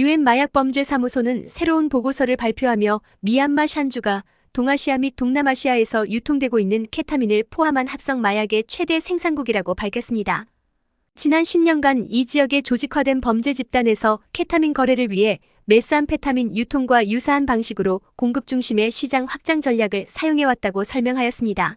UN 마약범죄사무소는 새로운 보고서를 발표하며 미얀마 샨주가 동아시아 및 동남아시아에서 유통되고 있는 케타민을 포함한 합성 마약의 최대 생산국이라고 밝혔습니다. 지난 10년간 이 지역의 조직화된 범죄 집단에서 케타민 거래를 위해 메스암페타민 유통과 유사한 방식으로 공급 중심의 시장 확장 전략을 사용해왔다고 설명하였습니다.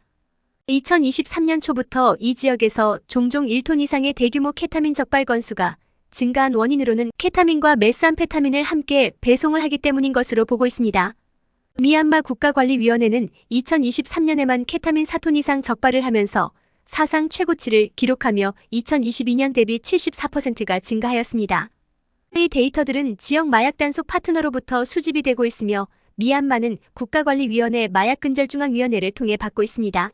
2023년 초부터 이 지역에서 종종 1톤 이상의 대규모 케타민 적발 건수가 증가한 원인으로는 케타민과 메스암페타민을 함께 배송을 하기 때문인 것으로 보고 있습니다. 미얀마 국가관리위원회는 2023년에만 케타민 4톤 이상 적발을 하면서 사상 최고치를 기록하며 2022년 대비 74%가 증가하였습니다. 이 데이터들은 지역 마약 단속 파트너로부터 수집이 되고 있으며 미얀마는 국가관리위원회 마약근절중앙위원회를 통해 받고 있습니다.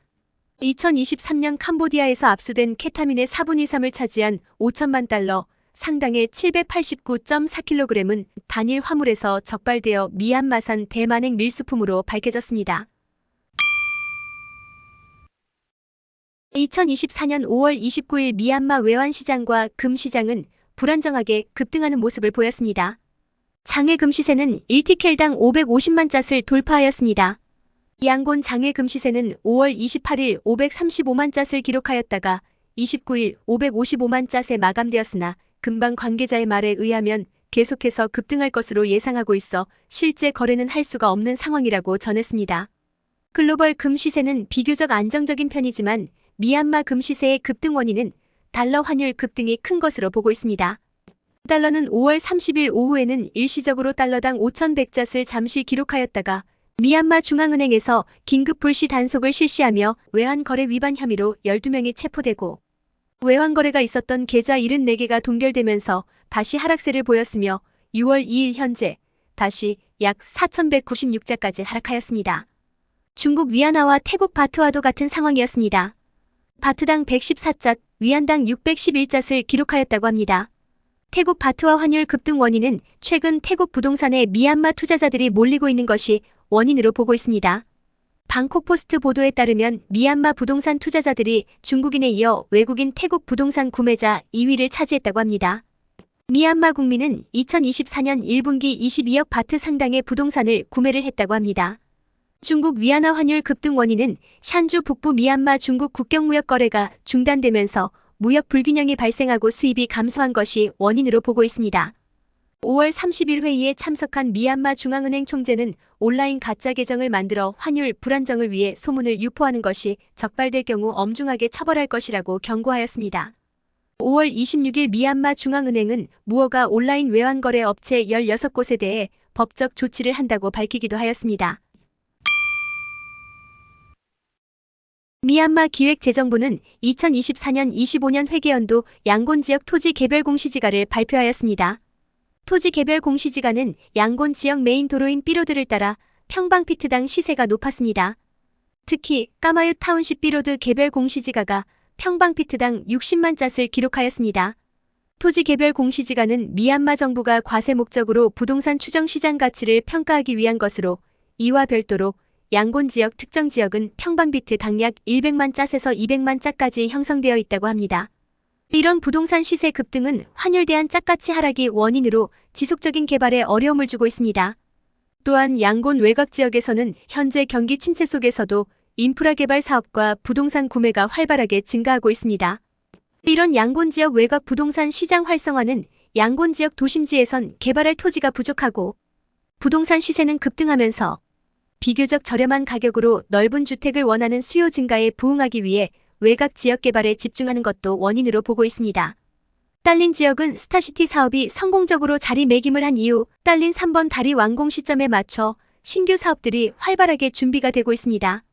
2023년 캄보디아에서 압수된 케타민의 4분의 3을 차지한 5천만 달러, 상당의 789.4kg은 단일 화물에서 적발되어 미얀마산 대만행 밀수품으로 밝혀졌습니다. 2024년 5월 29일 미얀마 외환시장과 금시장은 불안정하게 급등하는 모습을 보였습니다. 장외 금시세는 1티켈당 550만 잣을 돌파하였습니다. 양곤 장외 금시세는 5월 28일 535만 잣을 기록하였다가 29일 555만 잣에 마감되었으나 금방 관계자의 말에 의하면 계속해서 급등할 것으로 예상하고 있어 실제 거래는 할 수가 없는 상황이라고 전했습니다. 글로벌 금시세는 비교적 안정적인 편이지만 미얀마 금시세의 급등 원인은 달러 환율 급등이 큰 것으로 보고 있습니다. 달러는 5월 30일 오후에는 일시적으로 달러당 5,100잣을 잠시 기록하였다가 미얀마 중앙은행에서 긴급 불시 단속을 실시하며 외환거래 위반 혐의로 12명이 체포되고 외환거래가 있었던 계좌 74개가 동결되면서 다시 하락세를 보였으며 6월 2일 현재 다시 약 4,196잣까지 하락하였습니다. 중국 위안화와 태국 바트와도 같은 상황이었습니다. 바트당 114잣, 위안당 611잣을 기록하였다고 합니다. 태국 바트화 환율 급등 원인은 최근 태국 부동산에 미얀마 투자자들이 몰리고 있는 것이 원인으로 보고 있습니다. 방콕포스트 보도에 따르면 미얀마 부동산 투자자들이 중국인에 이어 외국인 태국 부동산 구매자 2위를 차지했다고 합니다. 미얀마 국민은 2024년 1분기 22억 바트 상당의 부동산을 구매를 했다고 합니다. 중국 위안화 환율 급등 원인은 샨주 북부 미얀마 중국 국경무역 거래가 중단되면서 무역 불균형이 발생하고 수입이 감소한 것이 원인으로 보고 있습니다. 5월 30일 회의에 참석한 미얀마 중앙은행 총재는 온라인 가짜 계정을 만들어 환율 불안정을 위해 소문을 유포하는 것이 적발될 경우 엄중하게 처벌할 것이라고 경고하였습니다. 5월 26일 미얀마 중앙은행은 무허가 온라인 외환거래 업체 16곳에 대해 법적 조치를 한다고 밝히기도 하였습니다. 미얀마 기획재정부는 2024년 25년 회계연도 양곤 지역 토지 개별 공시지가를 발표하였습니다. 토지 개별 공시지가는 양곤 지역 메인 도로인 삐로드를 따라 평방피트당 시세가 높았습니다. 특히 까마윳 타운십 삐로드 개별 공시지가가 평방피트당 60만 잣을 기록하였습니다. 토지 개별 공시지가는 미얀마 정부가 과세 목적으로 부동산 추정 시장 가치를 평가하기 위한 것으로 이와 별도로 양곤 지역 특정 지역은 평방피트당 약 100만 잣에서 200만 잣까지 형성되어 있다고 합니다. 이런 부동산 시세 급등은 환율 대한 짝가치 하락이 원인으로 지속적인 개발에 어려움을 주고 있습니다. 또한 양곤 외곽 지역에서는 현재 경기 침체 속에서도 인프라 개발 사업과 부동산 구매가 활발하게 증가하고 있습니다. 이런 양곤 지역 외곽 부동산 시장 활성화는 양곤 지역 도심지에선 개발할 토지가 부족하고 부동산 시세는 급등하면서 비교적 저렴한 가격으로 넓은 주택을 원하는 수요 증가에 부응하기 위해 외곽 지역 개발에 집중하는 것도 원인으로 보고 있습니다. 딸린 지역은 스타시티 사업이 성공적으로 자리매김을 한 이후 딸린 3번 다리 완공 시점에 맞춰 신규 사업들이 활발하게 준비가 되고 있습니다.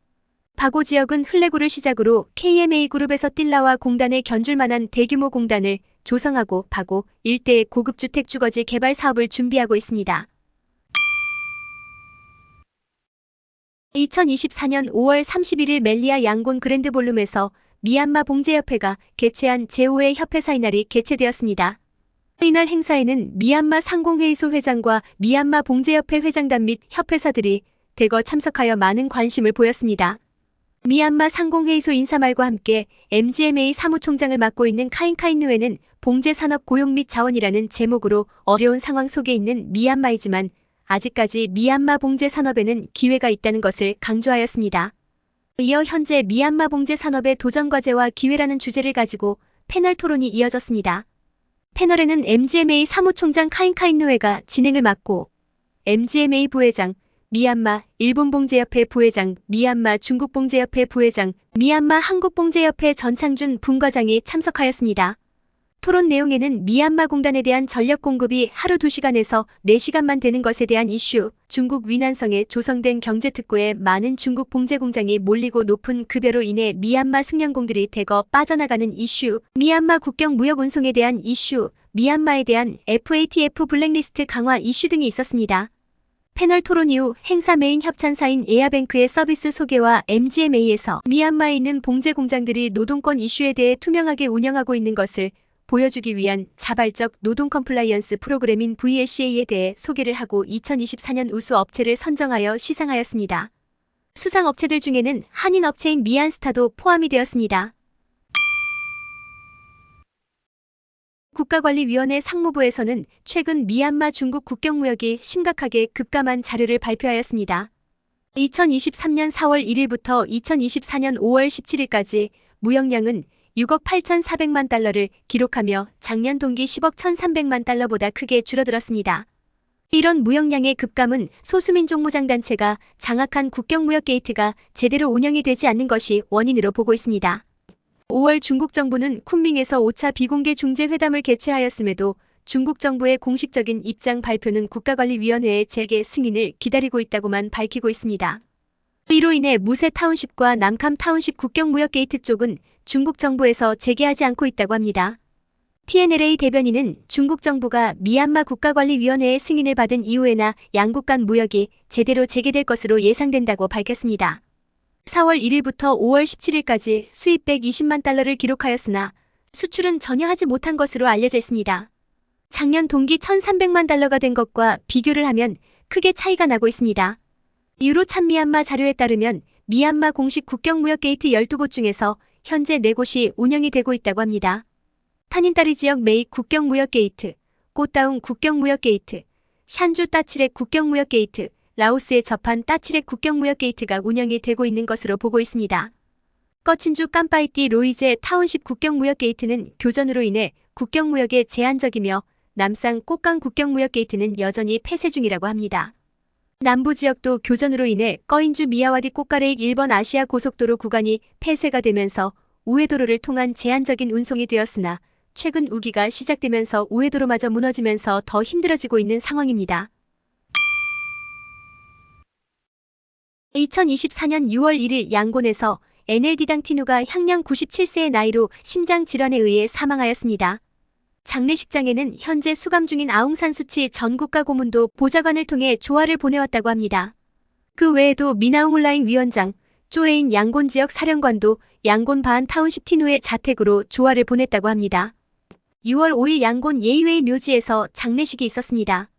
바고 지역은 흘레구를 시작으로 KMA그룹에서 띨라와 공단에 견줄 만한 대규모 공단을 조성하고 바고 일대의 고급주택 주거지 개발 사업을 준비하고 있습니다. 2024년 5월 31일 멜리아 양곤 그랜드 볼룸에서 미얀마 봉제협회가 개최한 제5회 협회사이날이 개최되었습니다. 이날 행사에는 미얀마 상공회의소 회장과 미얀마 봉제협회 회장단 및 협회사들이 대거 참석하여 많은 관심을 보였습니다. 미얀마 상공회의소 인사말과 함께 MGMA 사무총장을 맡고 있는 카인카인누에는 봉제산업 고용 및 자원이라는 제목으로 어려운 상황 속에 있는 미얀마이지만 아직까지 미얀마 봉제산업에는 기회가 있다는 것을 강조하였습니다. 이어 현재 미얀마 봉제산업의 도전과제와 기회라는 주제를 가지고 패널 토론이 이어졌습니다. 패널에는 MGMA 사무총장 카인카인누에가 진행을 맡고 MGMA 부회장, 미얀마 일본봉제협회 부회장, 미얀마 중국봉제협회 부회장, 미얀마 한국봉제협회 전창준 분과장이 참석하였습니다. 토론 내용에는 미얀마 공단에 대한 전력 공급이 하루 2시간에서 4시간만 되는 것에 대한 이슈, 중국 위난성에 조성된 경제특구에 많은 중국 봉제 공장이 몰리고 높은 급여로 인해 미얀마 숙련공들이 대거 빠져나가는 이슈, 미얀마 국경 무역 운송에 대한 이슈, 미얀마에 대한 FATF 블랙리스트 강화 이슈 등이 있었습니다. 패널 토론 이후 행사 메인 협찬사인 에아뱅크의 서비스 소개와 MGMA에서 미얀마에 있는 봉제 공장들이 노동권 이슈에 대해 투명하게 운영하고 있는 것을 보여주기 위한 자발적 노동 컴플라이언스 프로그램인 VLCA에 대해 소개를 하고 2024년 우수 업체를 선정하여 시상하였습니다. 수상 업체들 중에는 한인 업체인 미안스타도 포함이 되었습니다. 국가관리위원회 상무부에서는 최근 미얀마 중국 국경무역이 심각하게 급감한 자료를 발표하였습니다. 2023년 4월 1일부터 2024년 5월 17일까지 무역량은 6억 8,400만 달러를 기록하며 작년 동기 10억 1,300만 달러보다 크게 줄어들었습니다. 이런 무역량의 급감은 소수민족 무장단체가 장악한 국경무역 게이트가 제대로 운영이 되지 않는 것이 원인으로 보고 있습니다. 5월 중국 정부는 쿤밍에서 5차 비공개 중재회담을 개최하였음에도 중국 정부의 공식적인 입장 발표는 국가관리위원회의 재개 승인을 기다리고 있다고만 밝히고 있습니다. 이로 인해 무세 타운십과 남캄 타운십 국경무역 게이트 쪽은 중국 정부에서 재개하지 않고 있다고 합니다. TNLA 대변인은 중국 정부가 미얀마 국가관리위원회의 승인을 받은 이후에나 양국 간 무역이 제대로 재개될 것으로 예상된다고 밝혔습니다. 4월 1일부터 5월 17일까지 수입 120만 달러를 기록하였으나 수출은 전혀 하지 못한 것으로 알려져 있습니다. 작년 동기 1,300만 달러가 된 것과 비교를 하면 크게 차이가 나고 있습니다. 유로참 미얀마 자료에 따르면 미얀마 공식 국경무역 게이트 12곳 중에서 현재 4곳이 운영이 되고 있다고 합니다. 타닌다리 지역 메이 국경무역 게이트, 꽃다운 국경무역 게이트, 샨주 따치렉 국경무역 게이트, 라오스에 접한 따치렉 국경무역 게이트가 운영이 되고 있는 것으로 보고 있습니다. 꺼친주 깜파이띠 로이제 타운십 국경무역 게이트는 교전으로 인해 국경무역에 제한적이며 남상 꽃강 국경무역 게이트는 여전히 폐쇄 중이라고 합니다. 남부 지역도 교전으로 인해 꺼인주 미야와디 꽃가레익 일본 아시아 고속도로 구간이 폐쇄가 되면서 우회도로를 통한 제한적인 운송이 되었으나 최근 우기가 시작되면서 우회도로마저 무너지면서 더 힘들어지고 있는 상황입니다. 2024년 6월 1일 양곤에서 NLD당 티누가 향년 97세의 나이로 심장질환에 의해 사망하였습니다. 장례식장에는 현재 수감 중인 아웅산 수치 전 국가고문도 보좌관을 통해 조화를 보내왔다고 합니다. 그 외에도 미나웅 훌라잉 위원장, 쪼에인 양곤 지역 사령관도 양곤 바한 타운십 티누의 자택으로 조화를 보냈다고 합니다. 6월 5일 양곤 예이웨이 묘지에서 장례식이 있었습니다.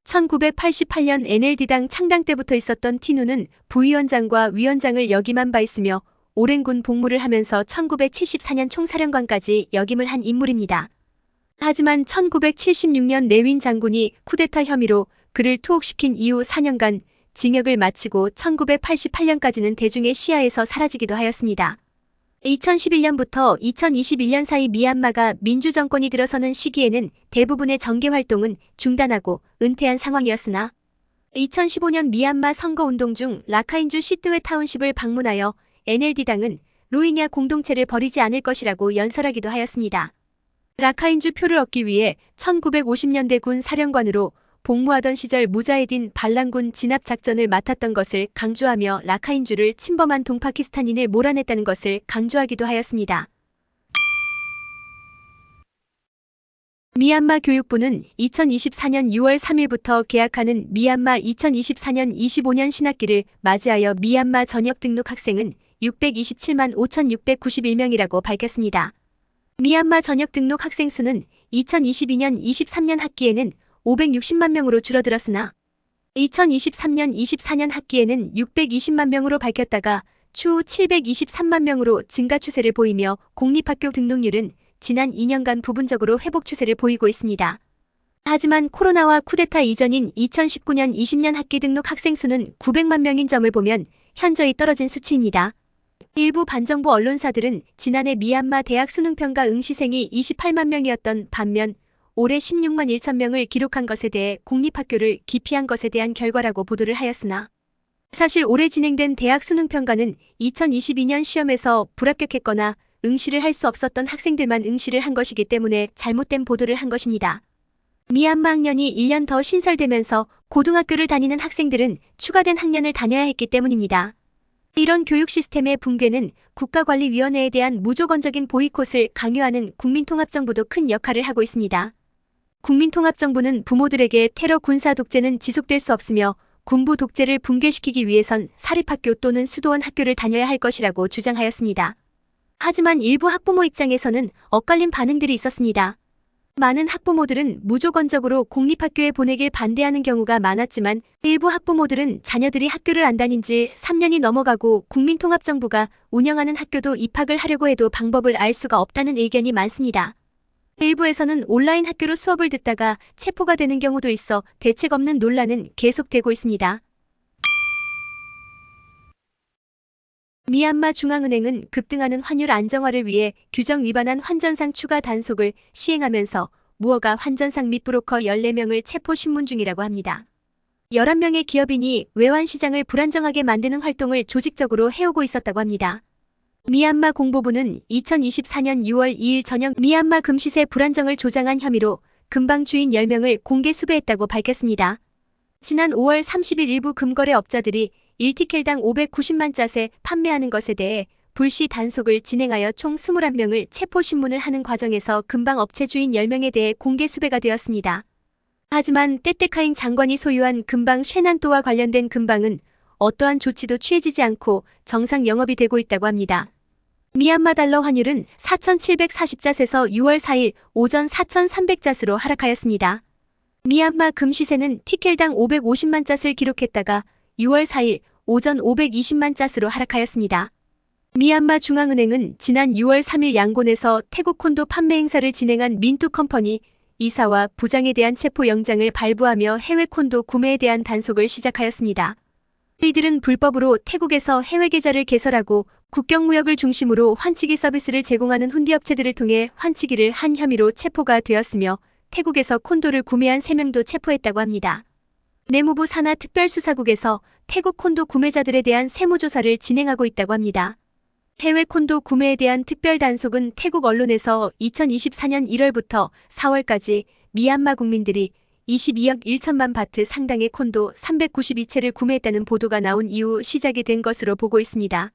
1988년 NLD당 창당 때부터 있었던 티누는 부위원장과 위원장을 역임한 바 있으며 오랜 군 복무를 하면서 1974년 총사령관까지 역임을 한 인물입니다. 하지만 1976년 내윈 장군이 쿠데타 혐의로 그를 투옥시킨 이후 4년간 징역을 마치고 1988년까지는 대중의 시야에서 사라지기도 하였습니다. 2011년부터 2021년 사이 미얀마가 민주정권이 들어서는 시기에는 대부분의 정계활동은 중단하고 은퇴한 상황이었으나 2015년 미얀마 선거운동 중 라카인주 시트웨 타운십을 방문하여 NLD당은 로힝야 공동체를 버리지 않을 것이라고 연설하기도 하였습니다. 라카인주 표를 얻기 위해 1950년대 군 사령관으로 복무하던 시절 무자헤딘 발란군 진압작전을 맡았던 것을 강조하며 라카인주를 침범한 동파키스탄인을 몰아냈다는 것을 강조하기도 하였습니다. 미얀마 교육부는 2024년 6월 3일부터 개학하는 미얀마 2024년 25년 신학기를 맞이하여 미얀마 전역 등록 학생은 627만 5,691명이라고 밝혔습니다. 미얀마 전역 등록 학생 수는 2022년 23년 학기에는 560만 명으로 줄어들었으나 2023년 24년 학기에는 620만 명으로 밝혔다가 추후 723만 명으로 증가 추세를 보이며 공립학교 등록률은 지난 2년간 부분적으로 회복 추세를 보이고 있습니다. 하지만 코로나와 쿠데타 이전인 2019년 20년 학기 등록 학생 수는 900만 명인 점을 보면 현저히 떨어진 수치입니다. 일부 반정부 언론사들은 지난해 미얀마 대학 수능평가 응시생이 28만 명이었던 반면 올해 16만 1천 명을 기록한 것에 대해 공립학교를 기피한 것에 대한 결과라고 보도를 하였으나 사실 올해 진행된 대학 수능평가는 2022년 시험에서 불합격했거나 응시를 할 수 없었던 학생들만 응시를 한 것이기 때문에 잘못된 보도를 한 것입니다. 미얀마 학년이 1년 더 신설되면서 고등학교를 다니는 학생들은 추가된 학년을 다녀야 했기 때문입니다. 이런 교육 시스템의 붕괴는 국가관리위원회에 대한 무조건적인 보이콧을 강요하는 국민통합정부도 큰 역할을 하고 있습니다. 국민통합정부는 부모들에게 테러 군사 독재는 지속될 수 없으며 군부 독재를 붕괴시키기 위해선 사립학교 또는 수도원 학교를 다녀야 할 것이라고 주장하였습니다. 하지만 일부 학부모 입장에서는 엇갈린 반응들이 있었습니다. 많은 학부모들은 무조건적으로 공립학교에 보내길 반대하는 경우가 많았지만 일부 학부모들은 자녀들이 학교를 안 다닌 지 3년이 넘어가고 국민통합정부가 운영하는 학교도 입학을 하려고 해도 방법을 알 수가 없다는 의견이 많습니다. 일부에서는 온라인 학교로 수업을 듣다가 체포가 되는 경우도 있어 대책 없는 논란은 계속되고 있습니다. 미얀마 중앙은행은 급등하는 환율 안정화를 위해 규정 위반한 환전상 추가 단속을 시행하면서 무허가 환전상 및 브로커 14명을 체포 신문 중이라고 합니다. 11명의 기업인이 외환 시장을 불안정하게 만드는 활동을 조직적으로 해오고 있었다고 합니다. 미얀마 공보부는 2024년 6월 2일 저녁 미얀마 금시세 불안정을 조장한 혐의로 금방 주인 10명을 공개 수배했다고 밝혔습니다. 지난 5월 30일 일부 금거래 업자들이 1티켈당 590만 잣에 판매하는 것에 대해 불시 단속을 진행하여 총 21명을 체포 신문을 하는 과정에서 금방 업체 주인 10명에 대해 공개 수배가 되었습니다. 하지만 떼떼카잉 장관이 소유한 금방 쉐난토와 관련된 금방은 어떠한 조치도 취해지지 않고 정상 영업이 되고 있다고 합니다. 미얀마 달러 환율은 4,740잣에서 6월 4일 오전 4,300잣으로 하락하였습니다. 미얀마 금시세는 티켈당 550만 잣을 기록했다가 6월 4일 오전 520만 잣으로 하락하였습니다. 미얀마 중앙은행은 지난 6월 3일 양곤에서 태국 콘도 판매 행사를 진행한 민투 컴퍼니 이사와 부장에 대한 체포 영장을 발부하며 해외 콘도 구매에 대한 단속을 시작하였습니다. 이들은 불법으로 태국에서 해외 계좌를 개설하고 국경무역을 중심으로 환치기 서비스를 제공하는 훈디업체들을 통해 환치기를 한 혐의로 체포가 되었으며 태국에서 콘도를 구매한 3명도 체포했다고 합니다. 내무부 산하 특별수사국에서 태국 콘도 구매자들에 대한 세무조사를 진행하고 있다고 합니다. 해외 콘도 구매에 대한 특별 단속은 태국 언론에서 2024년 1월부터 4월까지 미얀마 국민들이 22억 1천만 바트 상당의 콘도 392채를 구매했다는 보도가 나온 이후 시작이 된 것으로 보고 있습니다.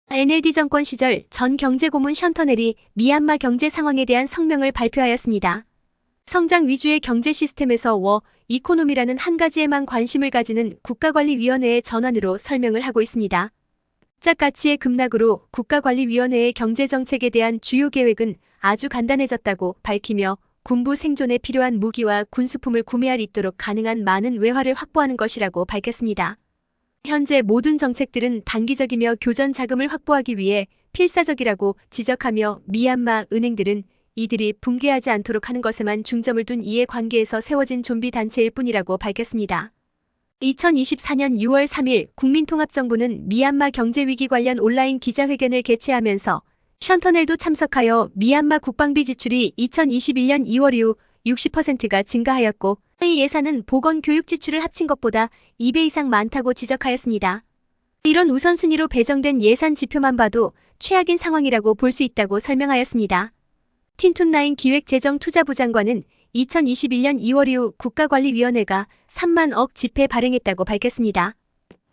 NLD 정권 시절 전 경제고문 션터넬이 미얀마 경제 상황에 대한 성명을 발표하였습니다. 성장 위주의 경제 시스템에서 이코노미라는 한 가지에만 관심을 가지는 국가관리위원회의 전환으로 설명을 하고 있습니다. 짝 가치의 급락으로 국가관리위원회의 경제정책에 대한 주요 계획은 아주 간단해졌다고 밝히며 군부 생존에 필요한 무기와 군수품을 구매할 수 있도록 가능한 많은 외화를 확보하는 것이라고 밝혔습니다. 현재 모든 정책들은 단기적이며 교전 자금을 확보하기 위해 필사적이라고 지적하며 미얀마 은행들은 이들이 붕괴하지 않도록 하는 것에만 중점을 둔 이해관계에서 세워진 좀비 단체일 뿐이라고 밝혔습니다. 2024년 6월 3일 국민통합정부는 미얀마 경제위기 관련 온라인 기자회견을 개최하면서 션터넬도 참석하여 미얀마 국방비 지출이 2021년 2월 이후 60%가 증가하였고 이 예산은 보건 교육 지출을 합친 것보다 2배 이상 많다고 지적하였습니다. 이런 우선순위로 배정된 예산 지표만 봐도 최악인 상황이라고 볼 수 있다고 설명하였습니다. 틴툰나인 기획재정투자부 장관은 2021년 2월 이후 국가관리위원회가 3만억 지폐 발행했다고 밝혔습니다.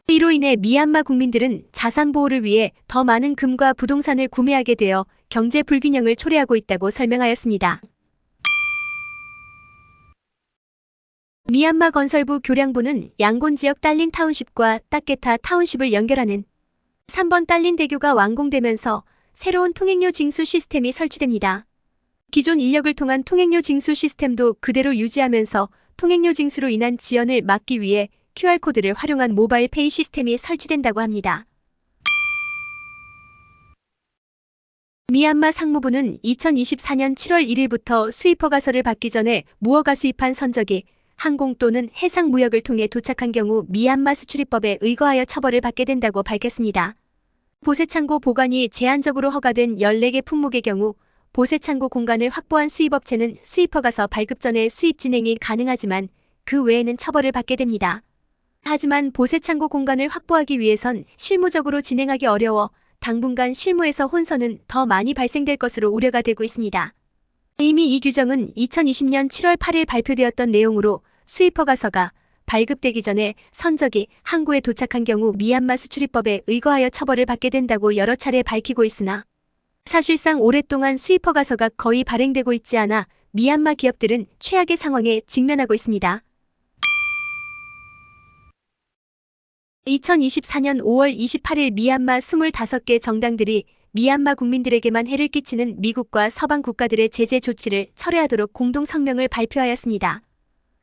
이로 인해 미얀마 국민들은 자산 보호를 위해 더 많은 금과 부동산을 구매하게 되어 경제 불균형을 초래하고 있다고 설명하였습니다. 미얀마 건설부 교량부는 양곤 지역 딸린 타운십과 따케타 타운십을 연결하는 3번 딸린 대교가 완공되면서 새로운 통행료 징수 시스템이 설치됩니다. 기존 인력을 통한 통행료 징수 시스템도 그대로 유지하면서 통행료 징수로 인한 지연을 막기 위해 QR코드를 활용한 모바일 페이 시스템이 설치된다고 합니다. 미얀마 상무부는 2024년 7월 1일부터 수입허 가서를 받기 전에 무허가 수입한 선적이 항공 또는 해상 무역을 통해 도착한 경우 미얀마 수출입법에 의거하여 처벌을 받게 된다고 밝혔습니다. 보세창고 보관이 제한적으로 허가된 14개 품목의 경우 보세창고 공간을 확보한 수입업체는 수입허가서 발급 전에 수입 진행이 가능하지만 그 외에는 처벌을 받게 됩니다. 하지만 보세창고 공간을 확보하기 위해선 실무적으로 진행하기 어려워 당분간 실무에서 혼선은 더 많이 발생될 것으로 우려가 되고 있습니다. 이미 이 규정은 2020년 7월 8일 발표되었던 내용으로 수입허가서가 발급되기 전에 선적이 항구에 도착한 경우 미얀마 수출입법에 의거하여 처벌을 받게 된다고 여러 차례 밝히고 있으나 사실상 오랫동안 수입허가서가 거의 발행되고 있지 않아 미얀마 기업들은 최악의 상황에 직면하고 있습니다. 2024년 5월 28일 미얀마 25개 정당들이 미얀마 국민들에게만 해를 끼치는 미국과 서방 국가들의 제재 조치를 철회하도록 공동 성명을 발표하였습니다.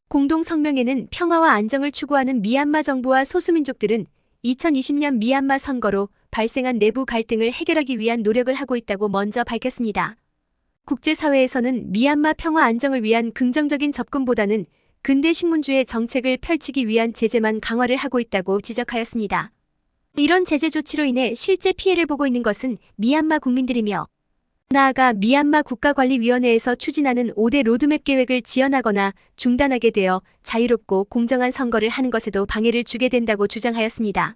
공동 성명에는 평화와 안정을 추구하는 미얀마 정부와 소수민족들은 2020년 미얀마 선거로 발생한 내부 갈등을 해결하기 위한 노력을 하고 있다고 먼저 밝혔습니다. 국제사회에서는 미얀마 평화 안정을 위한 긍정적인 접근보다는 근대 식민주의 정책을 펼치기 위한 제재만 강화를 하고 있다고 지적하였습니다. 이런 제재 조치로 인해 실제 피해를 보고 있는 것은 미얀마 국민들이며 나아가 미얀마 국가관리위원회에서 추진하는 5대 로드맵 계획을 지연하거나 중단하게 되어 자유롭고 공정한 선거를 하는 것에도 방해를 주게 된다고 주장하였습니다.